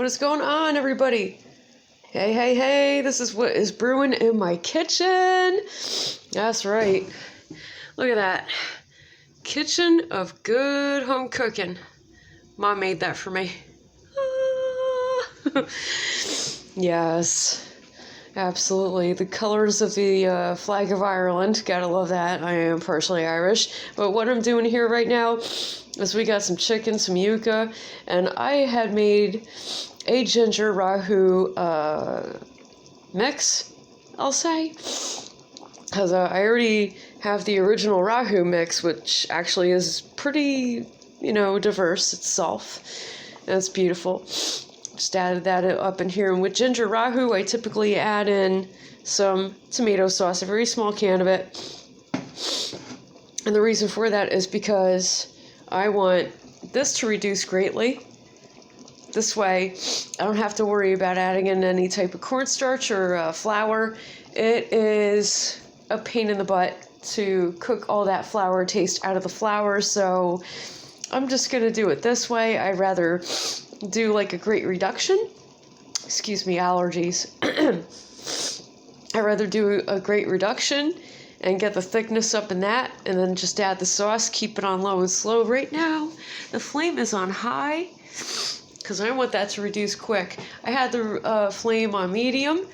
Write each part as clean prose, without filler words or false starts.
What is going on, everybody? Hey, hey, hey, this is what is brewing in my kitchen. That's right. Look at that. Kitchen of good home cooking. Mom made that for me. Yes, absolutely. The colors of the flag of Ireland. Gotta love that. I am partially Irish. But what I'm doing here right now is we got some chicken, some yuca, and I had made a ginger Rahu mix, I'll say. Because I already have the original Rahu mix, which actually is pretty, diverse itself. And it's beautiful. Just added that up in here. And with ginger Rahu, I typically add in some tomato sauce, a very small can of it. And the reason for that is because I want this to reduce greatly. This way, I don't have to worry about adding in any type of cornstarch or flour. It is a pain in the butt to cook all that flour taste out of the flour, so I'm just going to do it this way. I'd rather do like a great reduction. Excuse me, allergies. I'd rather do a great reduction and get the thickness up in that, and then just add the sauce, keep it on low and slow. Right now, the flame is on high, because I want that to reduce quick. I had the flame on medium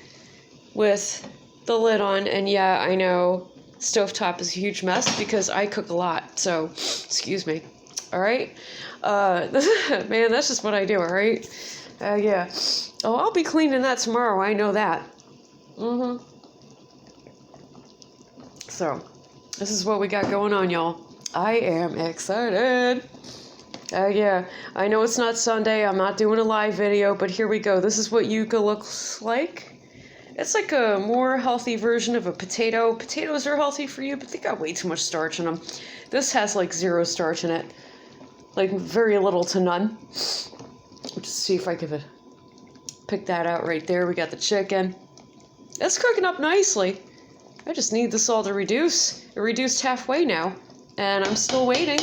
with the lid on, and yeah, I know stovetop is a huge mess because I cook a lot, so excuse me. All right, man, that's just what I do. All right, yeah. Oh, I'll be cleaning that tomorrow. I know that. So, this is what we got going on, y'all. I am excited. Yeah, I know it's not Sunday. I'm not doing a live video, but here we go. This is what yuca looks like. It's like a more healthy version of a potato. Potatoes are healthy for you, but they got way too much starch in them. This has like 0 starch in it. Like very little to none. Let's just see if I could pick that out right there. We got the chicken. It's cooking up nicely. I just need this all to reduce. It reduced halfway now, and I'm still waiting.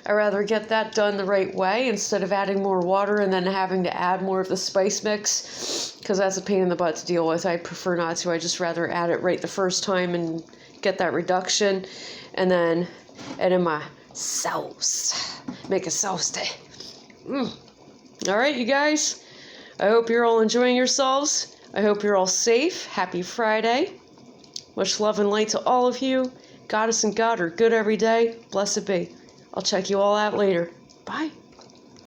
I'd rather get that done the right way instead of adding more water and then having to add more of the spice mix, because that's a pain in the butt to deal with. I prefer not to. I just rather add it right the first time and get that reduction, and then add in my sauce. Make a sauce. All right, you guys. I hope you're all enjoying yourselves. I hope you're all safe. Happy Friday. Much love and light to all of you. Goddess and God are good every day. Blessed be. I'll check you all out later. Bye.